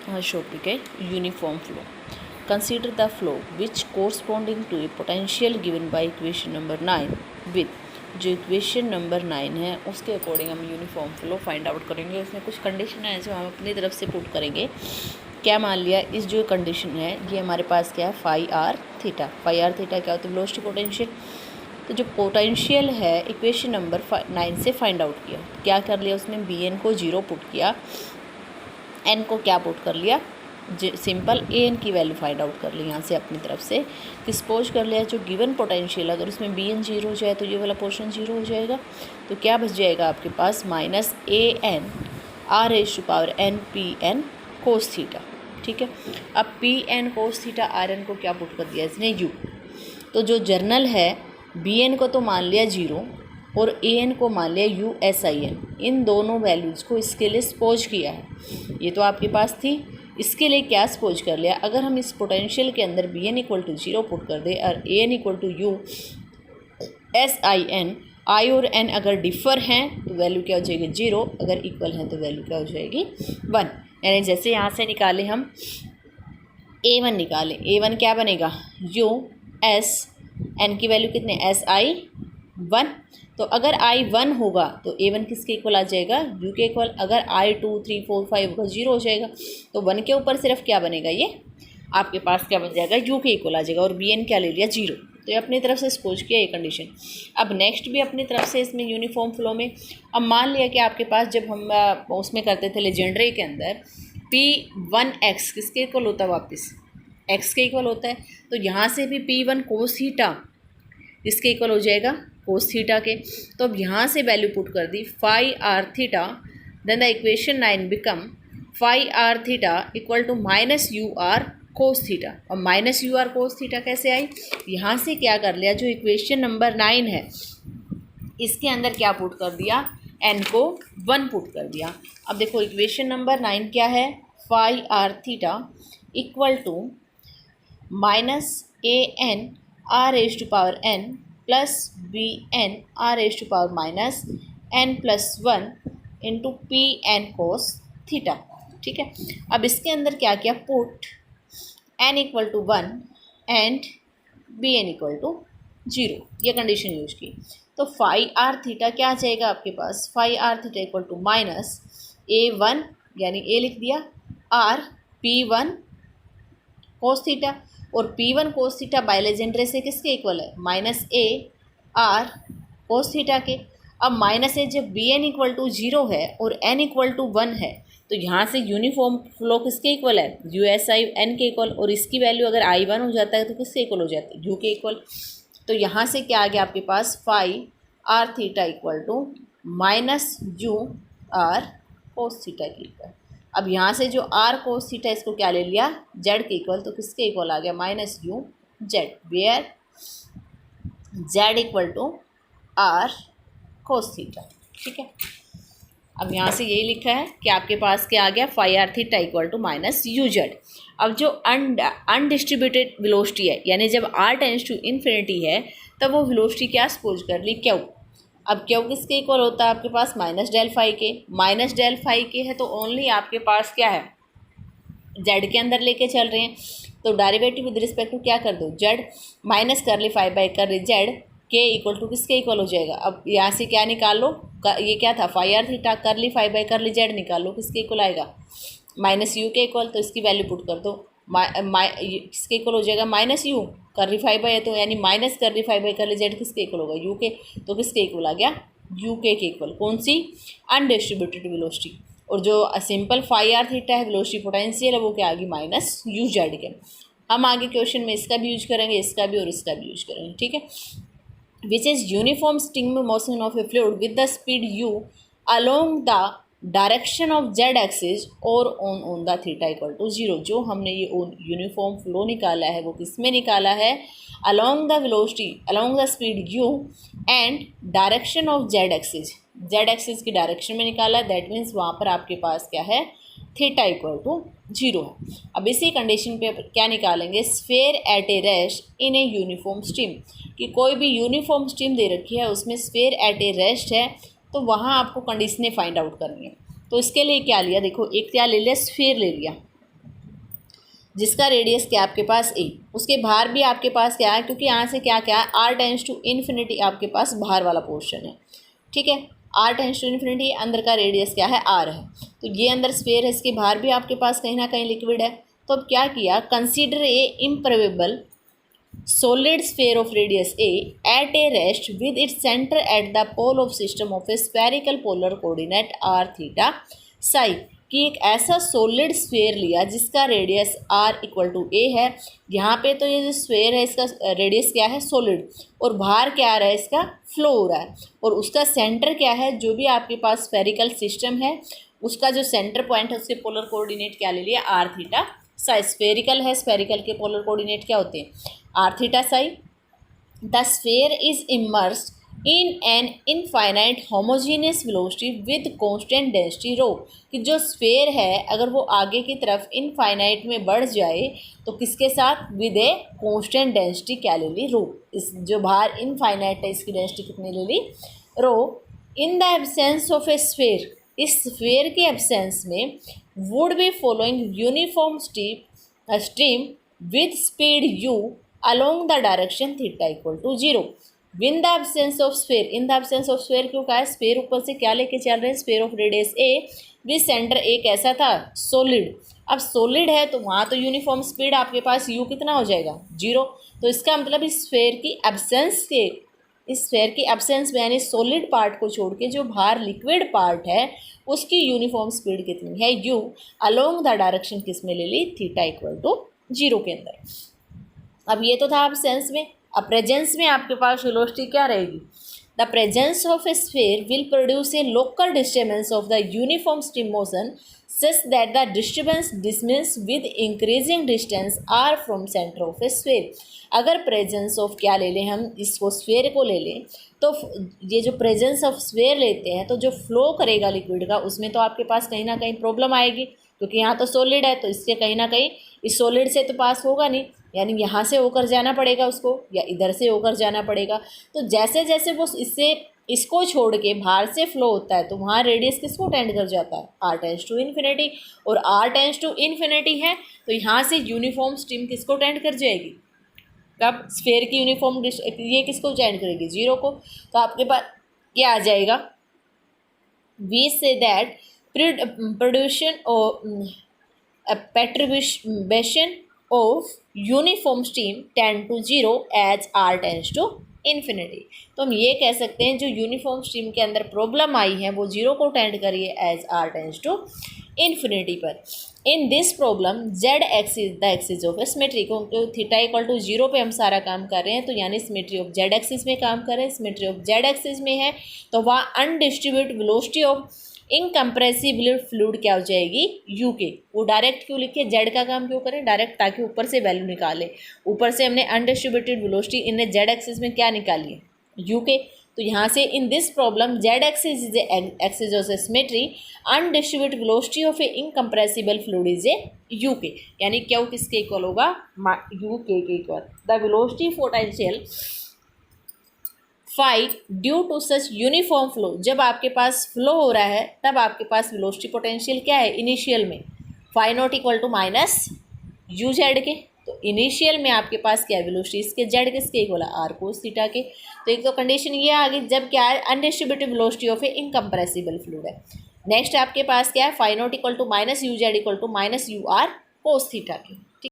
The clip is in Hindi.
टॉपिक है uniform flow. Consider the flow which corresponding to a potential given by equation number 9 विद, जो इक्वेशन नंबर 9 है उसके अकॉर्डिंग हम यूनिफॉर्म फ्लो फाइंड आउट करेंगे। उसमें कुछ कंडीशन है जो हम अपनी तरफ से पुट करेंगे। क्या मान लिया, इस जो कंडीशन है ये हमारे पास क्या है, phi R theta. Phi R theta क्या होता है, वेलोसिटी पोटेंशियल। तो जो पोटेंशियल है इक्वेशन नंबर 9 से फाइंड आउट किया, क्या कर लिया उसने, बी एन को 0 पुट किया, एन को क्या पुट कर लिया, सिंपल ए एन की वैल्यू फाइंड आउट कर ली यहाँ से अपनी तरफ से। सपोज कर लिया जो गिवन पोटेंशियल अगर उसमें बी एन 0 हो जाए तो ये वाला पोर्शन 0 हो जाएगा। तो क्या बच जाएगा आपके पास, minus A N R as to power N P N cos theta. ठीक है, अब P N cos theta R N को क्या पुट कर दिया इसने, यू। तो जो जर्नल है बी एन को तो मान लिया 0 और ए एन को मान लिया यू एस आई एन। इन दोनों वैल्यूज़ को इसके लिए सपोज किया है, ये तो आपके पास थी। इसके लिए क्या सपोज कर लिया, अगर हम इस पोटेंशियल के अंदर B N equal to 0 put कर दे और A N equal to U S I N, I और एन अगर डिफर हैं तो वैल्यू क्या हो जाएगी 0, अगर इक्वल हैं तो वैल्यू क्या हो जाएगी 1। यानी जैसे यहाँ से निकाले हम A1 निकालें, A1 क्या बनेगा, यू एस, एन की वैल्यू कितने, एस आई 1। तो अगर आई 1 होगा तो A1 किसके इक्वल आ जाएगा, यू के इक्वल। अगर आई 2 3 4 5 होगा 0 हो जाएगा। तो 1 के ऊपर सिर्फ क्या बनेगा, ये आपके पास क्या बन जाएगा, यू के इक्वल आ जाएगा। और बी एन क्या ले लिया, 0। तो ये अपनी तरफ से सपोज किया ये कंडीशन। अब नेक्स्ट भी अपनी तरफ से इसमें यूनिफॉर्म फ्लो में, अब मान लिया कि आपके पास जब हम उसमें करते थे लेजेंडरी के अंदर P1x किसके इक्वल होता है, वापस x के इक्वल होता है। तो यहाँ से भी P1 कोस थीटा इसके इक्वल हो जाएगा, कोस थीटा के। तो अब यहाँ से वैल्यू पुट कर दी phi R theta, then the equation 9 become phi R theta equal to minus U R cos theta. और minus U R cos theta कैसे आई, यहाँ से क्या कर लिया, जो इक्वेशन नंबर 9 है इसके अंदर क्या पुट कर दिया, एन को 1 पुट कर दिया। अब देखो इक्वेशन नंबर 9 क्या है, phi R theta equal to minus A N R as to power N plus B N R as to power minus N plus 1 into P N cos theta. ठीक है, अब इसके अंदर क्या किया, put N equal to 1 and B N equal to 0, ये कंडीशन यूज की। तो फाई आर थीटा क्या आ जाएगा आपके पास, phi R theta equal to minus A1 यानी A लिख दिया, आर P1 कोस थीटा, और P1 cos theta by Legendre से किसके इक्वल है, minus A R cos theta के। अब माइनस ए जब बी एन इक्वल टू 0 है और एन इक्वल टू 1 है तो यहाँ से यूनिफॉर्म फ्लो किसके इक्वल है, यू एस आई एन के इक्वल। और इसकी वैल्यू अगर आई 1 हो जाता है तो किसके इक्वल हो जाता है, यू के इक्वल। तो यहाँ से क्या आ गया आपके पास, phi R theta equal to minus U R cos theta के इक्वल। अब यहाँ से जो आर कोस थीटा इसको क्या ले लिया, जेड के इक्वल। तो किसके इक्वल आ गया, minus U Z, where Z equal to R cos theta. ठीक है, अब यहाँ से यही लिखा है कि आपके पास क्या आ गया, phi R theta equal to minus U Z. अब जो अनडिस्ट्रीब्यूटेड वेलोसिटी है, यानी जब आर टेंड्स टू इन्फिनिटी है तब वो वेलोसिटी क्या सपोज कर ली, क्यू। अब क्यू किसके इक्वल होता है आपके पास, माइनस डेल फाई के। माइनस डेल फाई के है तो ओनली आपके पास क्या है, जेड के अंदर लेके चल रहे हैं। तो डेरिवेटिव विद रिस्पेक्ट टू क्या कर दो, जेड, माइनस कर ली फाई बाई कर ली जेड के इक्वल टू किसके इक्वल हो जाएगा। अब यहाँ से क्या निकाल लो, ये क्या था, फाई आर थीटा, कर ली फाई बाई कर ली जेड, निकाल लो किसके इक्वल आएगा, माइनस यू के इक्वल। तो इसकी वैल्यू पुट कर दो, किसके इक्वल हो जाएगा, माइनस यू कर ली फाई बाई है तो यानी माइनस कर ली फाई बाई कर ली जेड किसके इक्वल होगा, यू के। तो किसके इक्वल आ गया, यू के इक्वल। कौन सी, अनडिस्ट्रीब्यूटेड वेलोसिटी। और जो सिंपल फाई आर थीटा है वेलोसिटी पोटेंशियल है वो क्या आ गई, माइनस यू जेड के। हम आगे क्वेश्चन में इसका भी यूज करेंगे, इसका भी और इसका भी यूज करेंगे। ठीक है, which is uniform stream motion of a fluid with the speed u along the direction of z axis or on the theta equal to 0। जो हमने ये यूनिफॉर्म फ्लो निकाला है वो किस में निकाला है, along the velocity along the speed u and direction of z axis की डायरेक्शन में निकाला। दैट मीन्स वहाँ पर आपके पास क्या है, थीटा इक्वल टू 0 है। अब इसी कंडीशन पे क्या निकालेंगे, sphere at a rest in a uniform stream, कि कोई भी यूनिफॉर्म स्ट्रीम दे रखी है उसमें स्फेयर एट ए रेस्ट है तो वहाँ आपको कंडीशनें फाइंड आउट करनी है। तो इसके लिए क्या लिया, देखो एक क्या ले लिया, स्फेयर ले लिया, जिसका रेडियस क्या आपके पास ए, उसके बाहर भी आपके पास क्या है, क्योंकि यहाँ से क्या क्या है, आर टेंड्स टू इन्फिनिटी आपके पास बाहर वाला पोर्शन है, ठीक है। आर टेंड्स टू इन्फिनिटी, अंदर का रेडियस क्या है, आर है। तो ये अंदर स्फीयर है, इसके बाहर भी आपके पास कहीं ना कहीं लिक्विड है। तो अब क्या किया, consider a improbable solid sphere of radius a at a rest with its center at the pole of system of a spherical polar coordinate r theta psi, कि एक ऐसा सोलिड स्फेयर लिया जिसका रेडियस r इक्वल टू ए है। यहाँ पे तो ये जो स्फेयर है इसका रेडियस क्या है, सोलिड, और बाहर क्या आ रहा है, इसका फ्लो हो रहा है, और उसका सेंटर क्या है, जो भी आपके पास स्फेरिकल सिस्टम है उसका जो सेंटर पॉइंट है उसके पोलर कोऑर्डिनेट क्या ले लिया, आर थीटा साई। स्फेरिकल है, स्फेरिकल के पोलर कोऑर्डिनेट क्या होते हैं, R theta psi. The sphere is immersed in an infinite homogeneous velocity with constant density rho, कि जो स्फेयर है अगर वो आगे की तरफ इनफाइनाइट में बढ़ जाए तो किसके साथ, विद ए कांस्टेंट डेंसिटी क्या ले ली, रो। इस जो बाहर इनफाइनाइट है इसकी डेंसिटी कितनी ले ली, rho. In the absence of a sphere, इस स्फेयर के एब्सेंस में would be following uniform stream with speed U along the direction theta equal to 0 in the absence of sphere। in the absence of sphere क्यों कहा है, स्फेयर ऊपर से क्या लेके चल रहे हैं, sphere of radius A with centre A कैसा था, सॉलिड। अब सॉलिड है तो वहाँ तो यूनिफॉर्म स्पीड आपके पास u कितना हो जाएगा, 0। तो इसका मतलब इस स्फेयर की एब्सेंस के, इस स्फेयर की एब्सेंस में यानी सॉलिड पार्ट को छोड़ के जो बाहर लिक्विड पार्ट है उसकी यूनिफॉर्म स्पीड कितनी है, u अलोंग द डायरेक्शन किस में ले ली, थीटा इक्वल टू 0 के अंदर। अब ये तो था एब्सेंस में। अब प्रेजेंस में आपके पास वेलोसिटी क्या रहेगी, the presence of a sphere will produce a local disturbance of the uniform stream motion such that the disturbance dismiss with increasing distance R from centre of a sphere. अगर प्रेजेंस ऑफ क्या ले लें, हम इसको स्फीयर को ले लें, तो ये जो प्रेजेंस ऑफ स्फीयर लेते हैं तो जो फ्लो करेगा लिक्विड का उसमें तो आपके पास कहीं ना कहीं प्रॉब्लम आएगी, क्योंकि यहाँ तो सॉलिड है तो इससे कहीं ना कहीं इस सॉलिड से तो पास होगा नहीं, यानी यहाँ से होकर जाना पड़ेगा उसको या इधर से होकर जाना पड़ेगा। तो जैसे जैसे वो इससे इसको छोड़ के बाहर से फ्लो होता है तो वहाँ रेडियस किसको टेंड कर जाता है, आर टेंड्स टू इन्फिनिटी। और आर टेंड्स टू इन्फिनिटी है तो यहाँ से यूनिफॉर्म स्ट्रीम किसको टेंड कर जाएगी, कब, स्फेयर की यूनिफॉर्म ये किसको टेंड करेगी, 0 को। तो आपके पास क्या आ जाएगा, we say that production perturbation of uniform stream tend to 0 as r tends to infinity। तो हम ये कह सकते हैं जो यूनिफॉर्म स्ट्रीम के अंदर प्रॉब्लम आई है वो 0 को टेंड करिए as r tends to infinity पर। In this problem z axis the axis of symmetry, क्योंकि थीटा इक्वल टू 0 पे हम सारा काम कर रहे हैं तो यानी सिमेट्री ऑफ z एक्सिस में काम कर रहे हैं। सिमेट्री ऑफ z एक्सिस में है तो वहाँ अनडिस्ट्रीब्यूट वेलोसिटी ऑफ इनकम्प्रेसिबल फ्लूइड क्या हो जाएगी, यू के। वो डायरेक्ट क्यों लिखे, जेड का काम क्यों करें डायरेक्ट, ताकि ऊपर से वैल्यू निकाले। ऊपर से हमने अनडिस्ट्रीब्यूटेड वेलोसिटी इनने जेड एक्सिस में क्या निकाली है, यू के। तो यहाँ से in this problem Z axis is axis of symmetry, undistributed velocity of a incompressible fluid is a U K, यानी क्या किसके इक्वल होगा, U K equal. The velocity potential phi due to such uniform flow, जब आपके पास फ्लो हो रहा है तब आपके पास वेलोसिटी पोटेंशियल क्या है, इनिशियल में phi naught equal to minus U Z K. तो इनिशियल में आपके पास क्या है, वेलोसिटी इसके जेड किसके इक्वल है, आर कोस थीटा के। तो एक तो कंडीशन ये आ गई जब क्या है, undistributed velocity of a incompressible fluid है। नेक्स्ट आपके पास क्या है, phi naught equal to minus U Z equal to minus U R cos theta के।